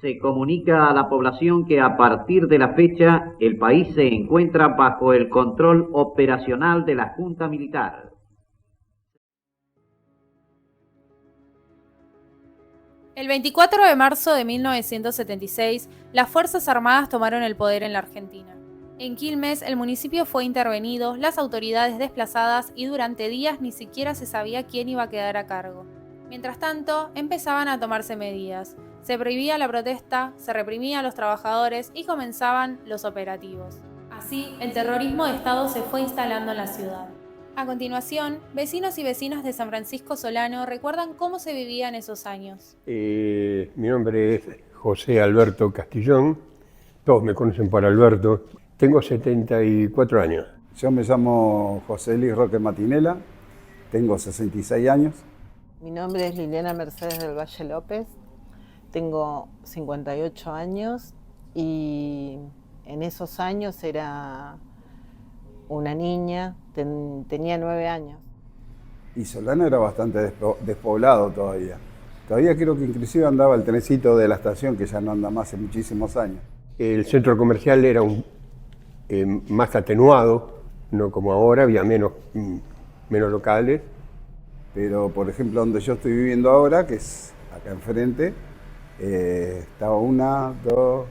Se comunica a la población que a partir de la fecha el país se encuentra bajo el control operacional de la Junta Militar. El 24 de marzo de 1976, las Fuerzas Armadas tomaron el poder en la Argentina. En Quilmes, el municipio fue intervenido, las autoridades desplazadas y durante días ni siquiera se sabía quién iba a quedar a cargo. Mientras tanto, empezaban a tomarse medidas. Se prohibía la protesta, se reprimía a los trabajadores y comenzaban los operativos. Así, el terrorismo de Estado se fue instalando en la ciudad. A continuación, vecinos y vecinas de San Francisco Solano recuerdan cómo se vivía en esos años. Mi nombre es José Alberto Castillón, todos me conocen por Alberto. Tengo 74 años. Yo me llamo José Luis Roque Matinela, tengo 66 años. Mi nombre es Liliana Mercedes del Valle López, tengo 58 años y en esos años era una niña, tenía 9 años. Y Solano era bastante despoblado todavía. Todavía creo que inclusive andaba el trencito de la estación, que ya no anda más hace muchísimos años. El centro comercial era más atenuado, no como ahora, había menos locales. Pero, por ejemplo, donde yo estoy viviendo ahora, que es acá enfrente, estaba 1, 2,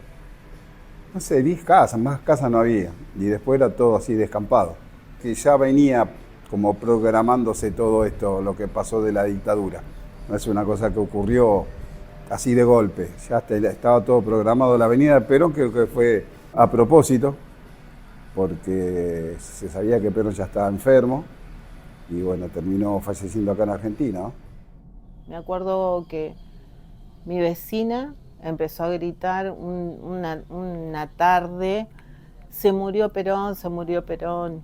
no sé, 10 casas, más casas no había. Y después era todo así descampado. Que ya venía como programándose todo esto, lo que pasó de la dictadura. No es una cosa que ocurrió así de golpe. Ya estaba todo programado. La avenida de Perón creo que fue a propósito, porque se sabía que Perón ya estaba enfermo. Y bueno, terminó falleciendo acá en Argentina, ¿no? Me acuerdo que mi vecina empezó a gritar una tarde, se murió Perón, se murió Perón.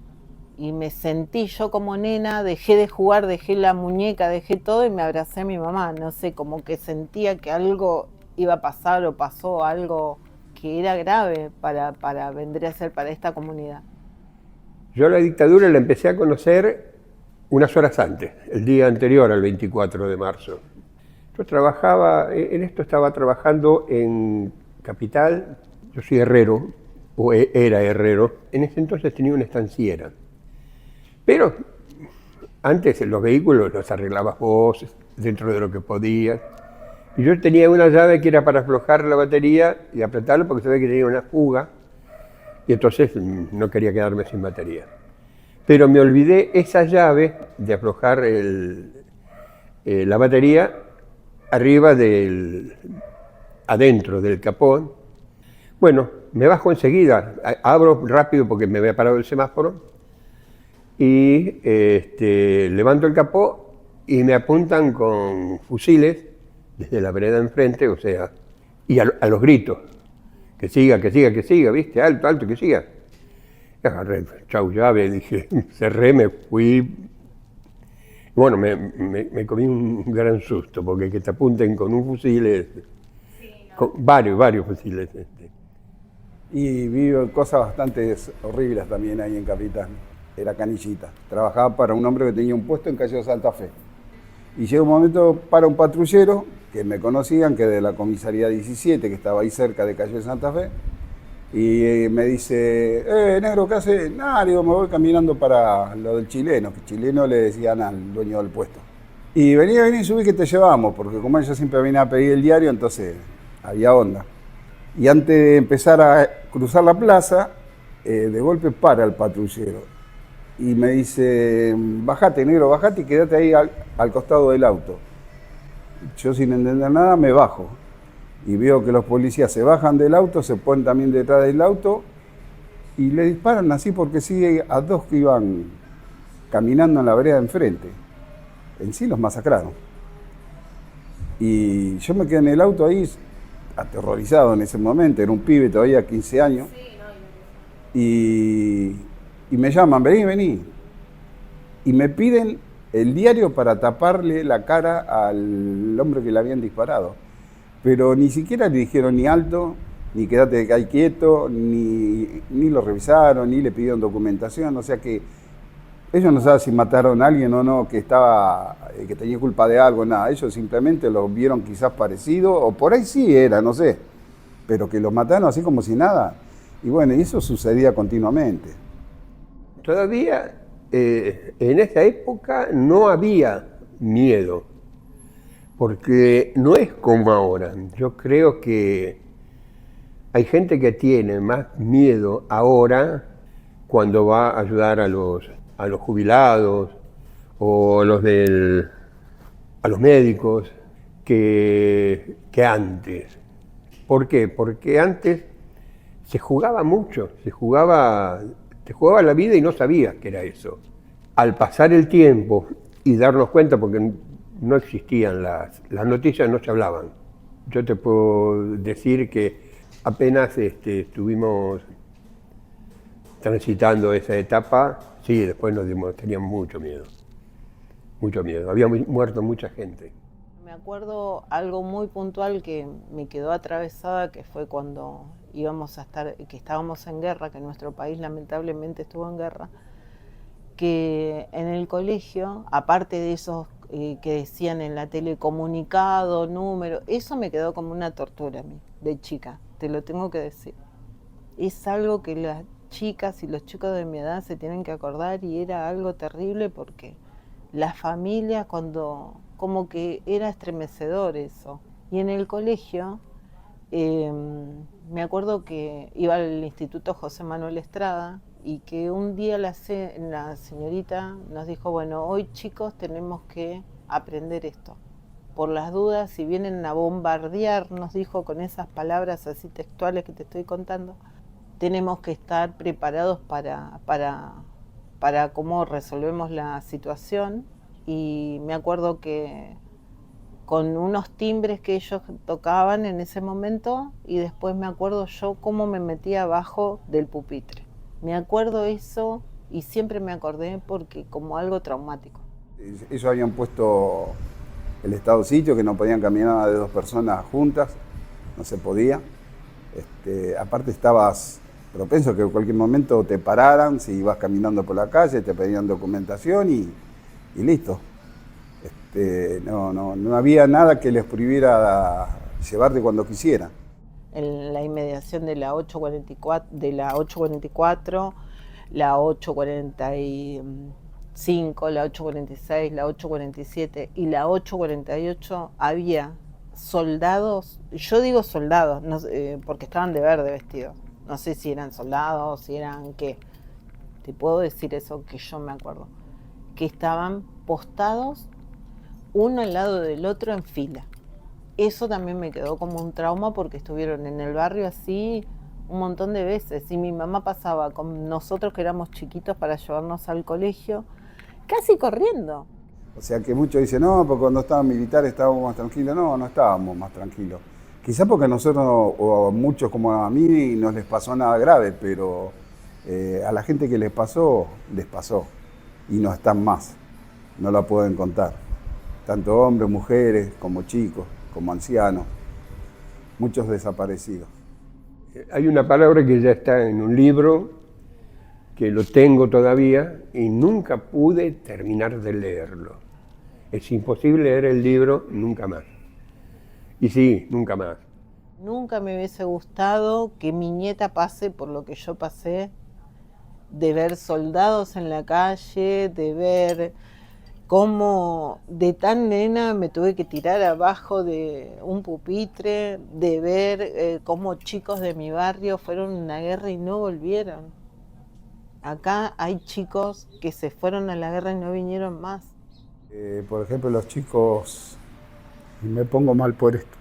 Y me sentí yo como nena, dejé de jugar, dejé la muñeca, dejé todo y me abracé a mi mamá. No sé, como que sentía que algo iba a pasar o pasó algo que era grave para vendría a ser para esta comunidad. Yo la dictadura la empecé a conocer unas horas antes, el día anterior al 24 de marzo. Yo trabajaba, en esto estaba trabajando en Capital, yo soy herrero, o era herrero, en ese entonces tenía una estanciera. Pero antes los vehículos los arreglabas vos dentro de lo que podías. Y yo tenía una llave que era para aflojar la batería y apretarlo porque sabía que tenía una fuga y entonces no quería quedarme sin batería. Pero me olvidé esa llave de aflojar la batería adentro del capó. Bueno, me bajo enseguida, abro rápido porque me había parado el semáforo y levanto el capó y me apuntan con fusiles desde la vereda enfrente, o sea, y a los gritos, que siga, ¿viste? Alto, alto, que siga. Agarré, chau llave, dije, cerré, me fui. Bueno, me comí un gran susto, porque que te apunten con un fusil, con varios fusiles. Y vi cosas bastante horribles también ahí en Capital. Era canillita. Trabajaba para un hombre que tenía un puesto en calle de Santa Fe. Y llega un momento para un patrullero, que me conocían, que de la comisaría 17, que estaba ahí cerca de calle de Santa Fe, y me dice, negro, ¿qué haces? Nada, digo, me voy caminando para lo del chileno, que chileno le decían al dueño del puesto. Y vení, subí que te llevamos, porque como ella siempre venía a pedir el diario, entonces había onda. Y antes de empezar a cruzar la plaza, de golpe para el patrullero. Y me dice, bajate, negro, bajate y quédate ahí al costado del auto. Yo sin entender nada me bajo. Y veo que los policías se bajan del auto, se ponen también detrás del auto y le disparan así porque sigue a 2 que iban caminando en la vereda enfrente. En sí los masacraron. Y yo me quedé en el auto ahí aterrorizado en ese momento, era un pibe todavía, 15 años. Y me llaman, vení. Y me piden el diario para taparle la cara al hombre que le habían disparado. Pero ni siquiera le dijeron ni alto, ni quédate ahí quieto, ni lo revisaron, ni le pidieron documentación. O sea que ellos no saben si mataron a alguien o no que tenía culpa de algo, nada. Ellos simplemente lo vieron quizás parecido, o por ahí sí era, no sé. pero que los mataron así como si nada. Y bueno, y eso sucedía continuamente. Todavía en esa época no había miedo, porque no es como ahora. Yo creo que hay gente que tiene más miedo ahora cuando va a ayudar a los jubilados o a los médicos que antes. ¿Por qué? Porque antes se jugaba mucho, te jugaba la vida y no sabías que era eso. Al pasar el tiempo y darnos cuenta, porque no existían las noticias, no se hablaban. Yo te puedo decir que apenas estuvimos transitando esa etapa, sí, después teníamos mucho miedo, había muerto mucha gente. Me acuerdo algo muy puntual que me quedó atravesada, que fue cuando que estábamos en guerra, que nuestro país lamentablemente estuvo en guerra, que en el colegio, aparte de esos que decían en la tele comunicado, número, eso me quedó como una tortura a mí, de chica, te lo tengo que decir. Es algo que las chicas y los chicos de mi edad se tienen que acordar, y era algo terrible porque la familia, como que era estremecedor eso. Y en el colegio, me acuerdo que iba al Instituto José Manuel Estrada, y que un día la señorita nos dijo, bueno, hoy chicos tenemos que aprender esto. Por las dudas, si vienen a bombardear, nos dijo con esas palabras así textuales que te estoy contando, tenemos que estar preparados para cómo resolvemos la situación. Y me acuerdo que con unos timbres que ellos tocaban en ese momento, y después me acuerdo yo cómo me metía abajo del pupitre. Me acuerdo eso y siempre me acordé porque como algo traumático. Ellos habían puesto el estado de sitio, que no podían caminar de 2 personas juntas, no se podía. Aparte estabas propenso a que en cualquier momento te pararan, si ibas caminando por la calle, te pedían documentación y listo. No había nada que les prohibiera llevarte cuando quisieran. En la inmediación de la 844, la 845, la 846, la 847 y la 848 había soldados, yo digo soldados, no, porque estaban de verde vestidos. No sé si eran soldados, si eran qué. Te puedo decir eso que yo me acuerdo. Que estaban postados uno al lado del otro en fila. Eso también me quedó como un trauma porque estuvieron en el barrio así un montón de veces. Y mi mamá pasaba con nosotros que éramos chiquitos para llevarnos al colegio, casi corriendo. O sea que muchos dicen, no, porque cuando estaban militares estábamos más tranquilos. No estábamos más tranquilos. Quizás porque nosotros, o a muchos como a mí, no les pasó nada grave, pero a la gente que les pasó. Y no están más, no la pueden contar. Tanto hombres, mujeres, como chicos, como ancianos, muchos desaparecidos. Hay una palabra que ya está en un libro, que lo tengo todavía, y nunca pude terminar de leerlo. Es imposible leer el libro nunca más. Y sí, nunca más. Nunca me hubiese gustado que mi nieta pase por lo que yo pasé, de ver soldados en la calle, de ver cómo de tan nena me tuve que tirar abajo de un pupitre, de ver cómo chicos de mi barrio fueron a una guerra y no volvieron. Acá hay chicos que se fueron a la guerra y no vinieron más. Por ejemplo, los chicos, y me pongo mal por esto,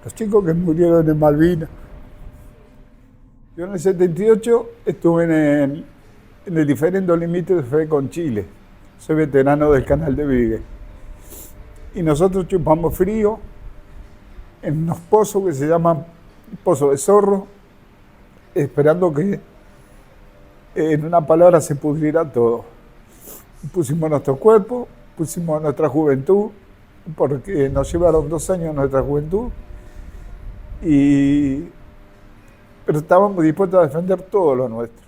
los chicos que murieron en Malvinas. Yo en el 78 estuve en el diferendo limítrofe con Chile. Soy veterano del canal de Beagle. Y nosotros chupamos frío en unos pozos que se llaman pozos de zorro, esperando que, en una palabra, se pudriera todo. Pusimos nuestro cuerpo, pusimos nuestra juventud, porque nos llevaron 2 años nuestra juventud, pero estábamos dispuestos a defender todo lo nuestro.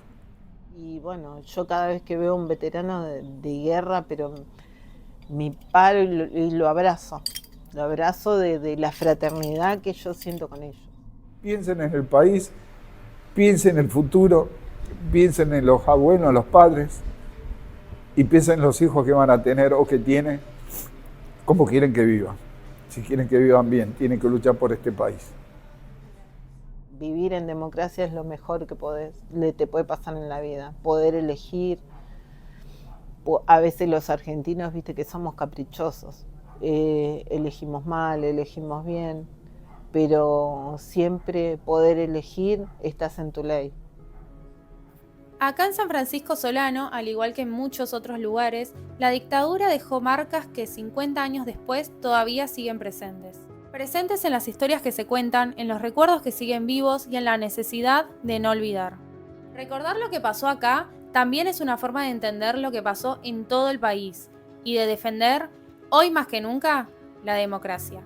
Y bueno, yo cada vez que veo a un veterano de guerra, pero me paro y lo abrazo. Lo abrazo de la fraternidad que yo siento con ellos. Piensen en el país, piensen en el futuro, piensen en los abuelos, los padres, y piensen en los hijos que van a tener o que tienen, cómo quieren que vivan. Si quieren que vivan bien, tienen que luchar por este país. Vivir en democracia es lo mejor que te puede pasar en la vida. Poder elegir. A veces los argentinos, viste que somos caprichosos. Elegimos mal, elegimos bien, pero siempre poder elegir estás en tu ley. Acá en San Francisco Solano, al igual que en muchos otros lugares, la dictadura dejó marcas que 50 años después todavía siguen presentes. Presentes en las historias que se cuentan, en los recuerdos que siguen vivos y en la necesidad de no olvidar. Recordar lo que pasó acá también es una forma de entender lo que pasó en todo el país y de defender, hoy más que nunca, la democracia.